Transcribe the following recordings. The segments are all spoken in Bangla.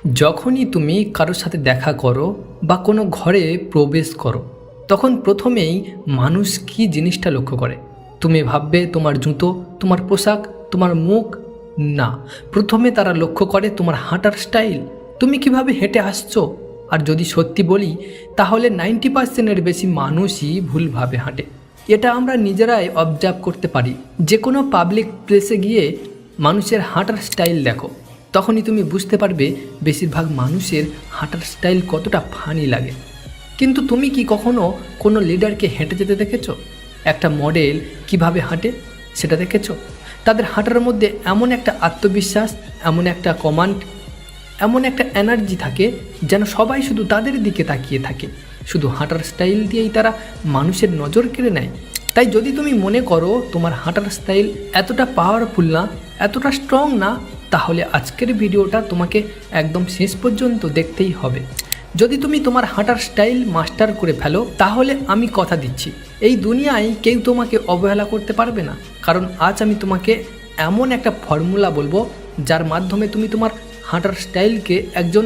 যখনই তুমি কারোর সাথে দেখা করো বা কোনো ঘরে প্রবেশ করো, তখন প্রথমেই মানুষ কি জিনিসটা লক্ষ্য করে? তুমি ভাববে তোমার জুতো, তোমার পোশাক, তোমার মুখ? না, প্রথমে তারা লক্ষ্য করে তোমার হাঁটার স্টাইল, তুমি কিভাবে হেঁটে আসছো। আর যদি সত্যি বলি, তাহলে 90%-এর বেশি মানুষই ভুলভাবে হাঁটে। এটা আমরা নিজেরাই অবজার্ভ করতে পারি। যে কোনো পাবলিক প্লেসে গিয়ে মানুষের হাঁটার স্টাইল দেখো, তখনই তুমি বুঝতে পারবে বেশিরভাগ মানুষের হাঁটার স্টাইল কতটা ফানি লাগে। কিন্তু তুমি কি কখনো কোনো লিডারকে হেঁটে যেতে দেখেছো? একটা মডেল কিভাবে হাঁটে সেটা দেখেছো? তাদের হাঁটার মধ্যে এমন একটা আত্মবিশ্বাস, এমন একটা কমান্ড, এমন একটা এনার্জি থাকে যেন সবাই শুধু তাদের দিকে তাকিয়ে থাকে। শুধু হাঁটার স্টাইল দিয়েই তারা মানুষের নজর কেড়ে নেয়। তাই যদি তুমি মনে করো তোমার হাঁটার স্টাইল এতটা পাওয়ারফুল না, এতটা স্ট্রং না, তাহলে আজকের ভিডিওটা তোমাকে একদম শেষ পর্যন্ত দেখতেই হবে। যদি তুমি তোমার হাঁটার স্টাইল মাস্টার করে ফেলো, তাহলে আমি কথা দিচ্ছি এই দুনিয়ায় কেউ তোমাকে অবহেলা করতে পারবে না। কারণ আজ আমি তোমাকে এমন একটা ফর্মুলা বলবো যার মাধ্যমে তুমি তোমার হাঁটার স্টাইলকে একজন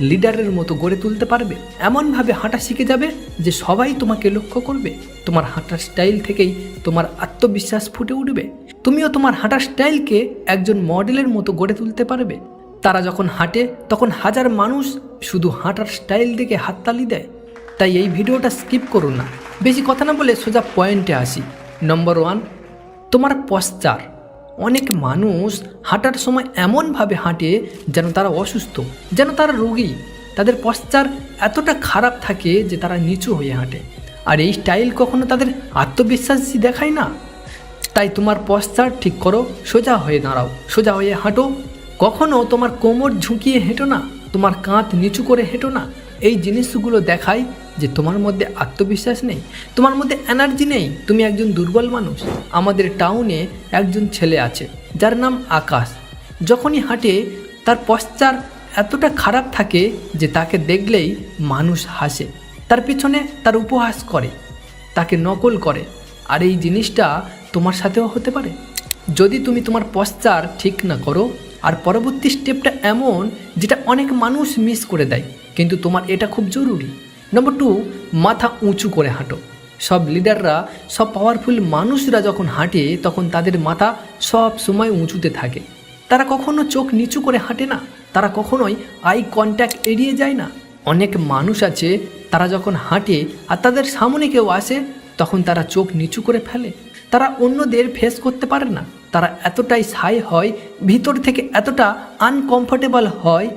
লিডারের মতো গড়ে তুলতে পারবে। এমনভাবে হাঁটা শিখে যাবে যে সবাই তোমাকে লক্ষ্য করবে। তোমার হাঁটার স্টাইল থেকেই তোমার আত্মবিশ্বাস ফুটে উঠবে। তুমিও তোমার হাঁটার স্টাইলকে একজন মডেলের মতো গড়ে তুলতে পারবে। তারা যখন হাঁটে তখন হাজার মানুষ শুধু হাঁটার স্টাইল দেখে হাততালি দেয়। তাই এই ভিডিওটা স্কিপ করুন না। বেশি কথা না বলে সোজা পয়েন্টে আসি। নম্বর 1, তোমার পশ্চার। অনেক মানুষ হাঁটার সময় এমনভাবে হাঁটে যেন তারা অসুস্থ, যেন তারা রোগী। তাদের পশ্চার এতটা খারাপ থাকে যে তারা নিচু হয়ে হাঁটে। আর এই স্টাইল কখনো তাদের আত্মবিশ্বাসী দেখায় না। তাই তোমার পশ্চার ঠিক করো, সোজা হয়ে দাঁড়াও, সোজা হয়ে হাঁটো। কখনো তোমার কোমর ঝুঁকিয়ে হেঁটো না, তোমার কাঁধ নিচু করে হেঁটো না। এই জিনিসগুলো দেখায় যে তোমার মধ্যে আত্মবিশ্বাস নেই, তোমার মধ্যে এনার্জি নেই, তুমি একজন দুর্বল মানুষ। আমাদের টাউনে একজন ছেলে আছে যার নাম আকাশ। যখনই হাঁটে তার পশ্চার এতটা খারাপ থাকে যে তাকে দেখলেই মানুষ হাসে, তার পিছনে তার উপহাস করে, তাকে নকল করে। আর এই জিনিসটা তোমার সাথেও হতে পারে যদি তুমি তোমার পশ্চার ঠিক না করো। আর পরবর্তী স্টেপটা এমন যেটা অনেক মানুষ মিস করে দেয়, কিন্তু তোমার এটা খুব জরুরি। নম্বর 2, মাথা উঁচু করে হাঁটো। সব লিডাররা, সব পাওয়ারফুল মানুষরা যখন হাঁটে তখন তাদের মাথা সব সময় উঁচুতে থাকে। তারা কখনো চোখ নিচু করে হাঁটে না, তারা কখনোই আই কন্ট্যাক্ট এড়িয়ে যায় না। অনেক মানুষ আছে তারা যখন হাঁটে আর তাদের সামনে কেউ আসে তখন তারা চোখ নিচু করে ফেলে। তারা অন্যদের ফেস করতে পারে না। তারা এতটাই শাই হয়, ভিতর থেকে এতটা আনকমফোর্টেবল হয়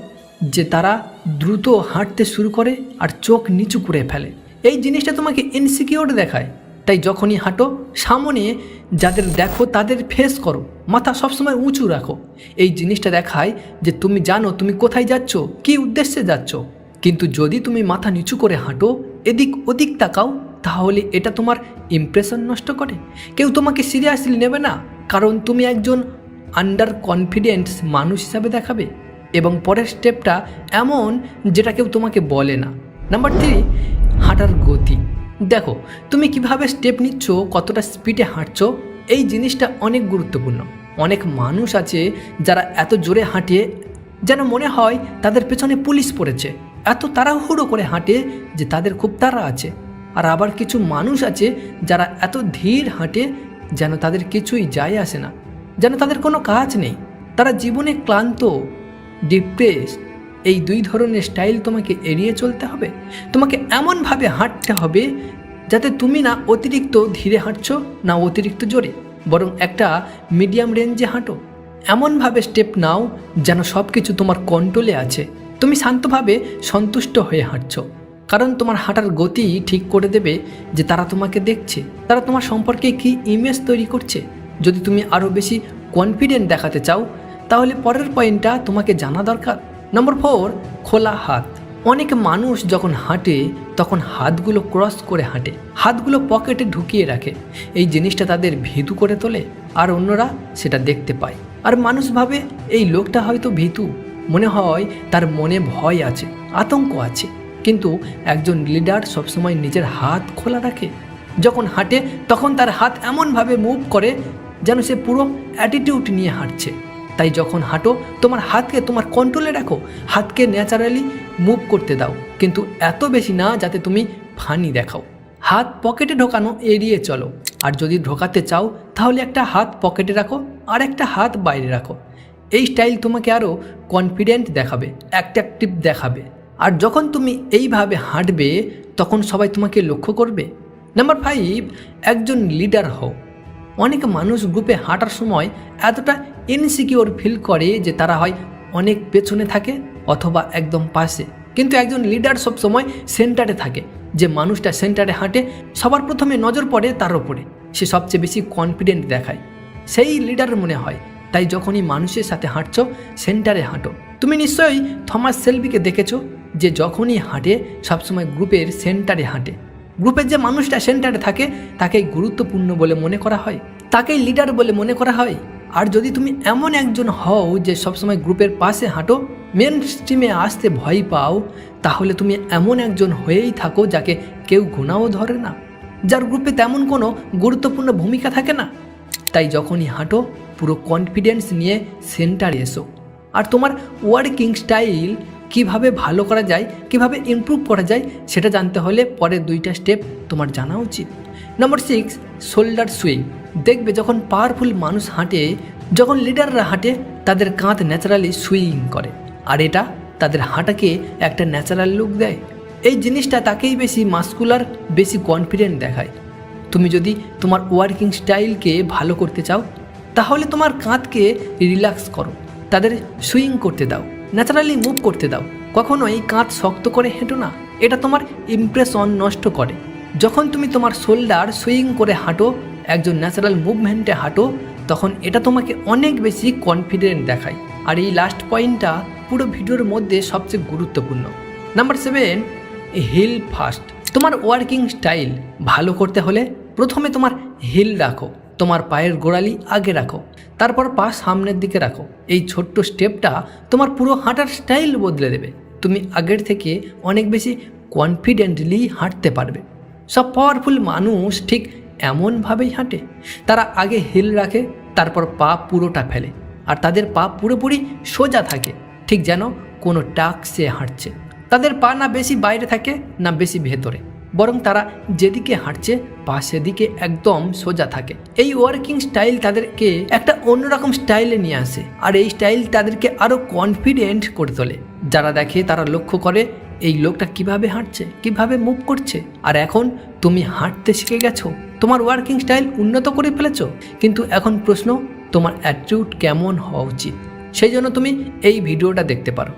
যে তারা দ্রুত হাঁটতে শুরু করে আর চোখ নিচু করে ফেলে। এই জিনিসটা তোমাকে ইনসিকিউর দেখায়। তাই যখনই হাঁটো সামনে যাদের দেখো তাদের ফেস করো, মাথা সবসময় উঁচু রাখো। এই জিনিসটা দেখায় যে তুমি জানো তুমি কোথায় যাচ্ছ, কী উদ্দেশ্যে যাচ্ছ। কিন্তু যদি তুমি মাথা নিচু করে হাঁটো, এদিক ওদিক তাকাও, তাহলে এটা তোমার ইমপ্রেশন নষ্ট করে। কেউ তোমাকে সিরিয়াসলি নেবে না, কারণ তুমি একজন আন্ডার কনফিডেন্স মানুষ হিসাবে দেখাবে। এবং পরের স্টেপটা এমন যেটা কেউ তোমাকে বলে না। নাম্বার 3, হাঁটার গতি। দেখো তুমি কিভাবে স্টেপ নিচ্ছ, কতটা স্পিডে হাঁটছো, এই জিনিসটা অনেক গুরুত্বপূর্ণ। অনেক মানুষ আছে যারা এত জোরে হাঁটে যেন মনে হয় তাদের পেছনে পুলিশ পড়েছে। এত তাড়াহুড়ো করে হাঁটে যে তাদের খুব তাড়া আছে। আর আবার কিছু মানুষ আছে যারা এত ধীর হাঁটে যেন তাদের কিছুই যায় আসে না, যেন তাদের কোনো কাজ নেই। তারা জীবনে ক্লান্ত, ডিপ্রেস। এই 2 ধরনের স্টাইল তোমাকে এড়িয়ে চলতে হবে। তোমাকে এমনভাবে হাঁটতে হবে যাতে তুমি না অতিরিক্ত ধীরে হাঁটছো, না অতিরিক্ত জোরে, বরং একটা মিডিয়াম রেঞ্জে হাঁটো। এমনভাবে স্টেপ নাও যেন সব কিছু তোমার কন্ট্রোলে আছে। তুমি শান্তভাবে সন্তুষ্ট হয়ে হাঁটছো, কারণ তোমার হাঁটার গতি ঠিক করে দেবে যে তারা তোমাকে দেখছে, তারা তোমার সম্পর্কে কী ইমেজ তৈরি করছে। যদি তুমি আরও বেশি কনফিডেন্ট দেখাতে চাও, তাহলে পরের পয়েন্টটা তোমাকে জানা দরকার। নম্বর 4, খোলা হাত। অনেক মানুষ যখন হাঁটে তখন হাতগুলো ক্রস করে হাঁটে, হাতগুলো পকেটে ঢুকিয়ে রাখে। এই জিনিসটা তাদের ভীতু করে তোলে, আর অন্যরা সেটা দেখতে পায়। আর মানুষ ভাবে এই লোকটা হয়তো ভীতু, মনে হয় তার মনে ভয় আছে, আতঙ্ক আছে। কিন্তু একজন লিডার সবসময় নিজের হাত খোলা রাখে। যখন হাঁটে তখন তার হাত এমনভাবে মুভ করে যেন সে পুরো অ্যাটিটিউড নিয়ে হাঁটছে। তাই যখন হাঁটো তোমার হাতকে তোমার কন্ট্রোলে রাখো, হাতকে ন্যাচারালি মুভ করতে দাও, কিন্তু এত বেশি না যাতে তুমি ফানি দেখাও। হাত পকেটে ঢোকানো এড়িয়ে চলো, আর যদি ঢোকাতে চাও তাহলে একটা হাত পকেটে রাখো আর একটা হাত বাইরে রাখো। এই স্টাইল তোমাকে আরও কনফিডেন্ট দেখাবে, অ্যাট্রাকটিভ দেখাবে। আর যখন তুমি এইভাবে হাঁটবে তখন সবাই তোমাকে লক্ষ্য করবে। নাম্বার 5, একজন লিডার হও। অনেক মানুষ গ্রুপে হাঁটার সময় এতটা ইনসিকিওর ফিল করে যে তারা হয় অনেক পেছনে থাকে অথবা একদম পাশে, কিন্তু একজন লিডার সবসময় সেন্টারে থাকে। যে মানুষটা সেন্টারে হাঁটে সবার প্রথমে নজর পড়ে তার ওপরে, সে সবচেয়ে বেশি কনফিডেন্ট দেখায়, সেই লিডার মনে হয়। তাই যখনই মানুষের সাথে হাঁটছো সেন্টারে হাঁটো। তুমি নিশ্চয়ই থমাস শেলবিকে দেখেছো যে যখনই হাঁটে সবসময় গ্রুপের সেন্টারে হাঁটে। গ্রুপের যে মানুষটা সেন্টারে থাকে তাকেই গুরুত্বপূর্ণ বলে মনে করা হয়, তাকেই লিডার বলে মনে করা হয়। আর যদি তুমি এমন একজন হও যে সবসময় গ্রুপের পাশে হাঁটো, মেন স্ট্রিমে আসতে ভয় পাও, তাহলে তুমি এমন একজন হয়েই থাকো যাকে কেউ গোনাও ধরে না, যার গ্রুপে তেমন কোনো গুরুত্বপূর্ণ ভূমিকা থাকে না। তাই যখনই হাঁটো পুরো কনফিডেন্স নিয়ে সেন্টারে এসো। আর তোমার ওয়ার্কিং স্টাইল কিভাবে ভালো করা যায়, কিভাবে ইমপ্রুভ করা যায় সেটা জানতে হলে পরের 2টা স্টেপ তোমার জানা উচিত। Number 6, shoulder swing. দেখবে যখন পাওয়ারফুল মানুষ হাঁটে, যখন লিডাররা হাঁটে তাদের কাঁধ ন্যাচারালি সুইং করে, আর এটা তাদের হাঁটাকে একটা ন্যাচারাল লুক দেয়। এই জিনিসটা তাকেই বেশি মাস্কুলার, বেশি কনফিডেন্ট দেখায়। তুমি যদি তোমার ওয়ার্কিং স্টাইলকে ভালো করতে চাও তাহলে তোমার কাঁধকে রিল্যাক্স করো, তাদের সুইং করতে দাও, ন্যাচারালি মুভ করতে দাও। কখনোই কাঁধ শক্ত করে হেঁটো না, এটা তোমার ইমপ্রেশন নষ্ট করে। যখন তুমি তোমার শোল্ডার সুইং করে হাঁটো, একজন ন্যাচারাল মুভমেন্টে হাঁটো, তখন এটা তোমাকে অনেক বেশি কনফিডেন্ট দেখায়। আর এই লাস্ট পয়েন্টটা পুরো ভিডিওর মধ্যে সবচেয়ে গুরুত্বপূর্ণ। Number 7, heal first. তোমার ওয়ার্কিং স্টাইল ভালো করতে হলে প্রথমে তোমার হিল রাখো, তোমার পায়ের গোড়ালি আগে রাখো, তারপর পা সামনের দিকে রাখো। এই ছোট্ট স্টেপটা তোমার পুরো হাঁটার স্টাইল বদলে দেবে। তুমি আগের থেকে অনেক বেশি কনফিডেন্টলি হাঁটতে পারবে। সব পাওয়ারফুল মানুষ ঠিক এমনভাবেই হাঁটে, তারা আগে হিল রাখে, তারপর পা পুরোটা ফেলে, আর তাদের পা পুরোপুরি সোজা থাকে, ঠিক যেন কোনো টাক্সে হাঁটছে। তাদের পা না বেশি বাইরে থাকে না বেশি ভেতরে, বরং তারা যেদিকে হাঁটছে পা সেদিকে একদম সোজা থাকে। এই ওয়ার্কিং স্টাইল তাদেরকে একটা অন্যরকম স্টাইলে নিয়ে আসে, আর এই স্টাইল তাদেরকে আরও কনফিডেন্ট করে তোলে। যারা দেখে তারা লক্ষ্য করে এই লোকটা কিভাবে হাঁটছে, কিভাবে মুভ করছে। আর এখন তুমি হাঁটতে শিখে গেছো, তোমার ওয়ার্কিং স্টাইল উন্নত করে ফেলেছো, কিন্তু এখন প্রশ্ন তোমার অ্যাটিটিউড কেমন হওয়া উচিত। সেই জন্য তুমি এই ভিডিওটা দেখতে পারো।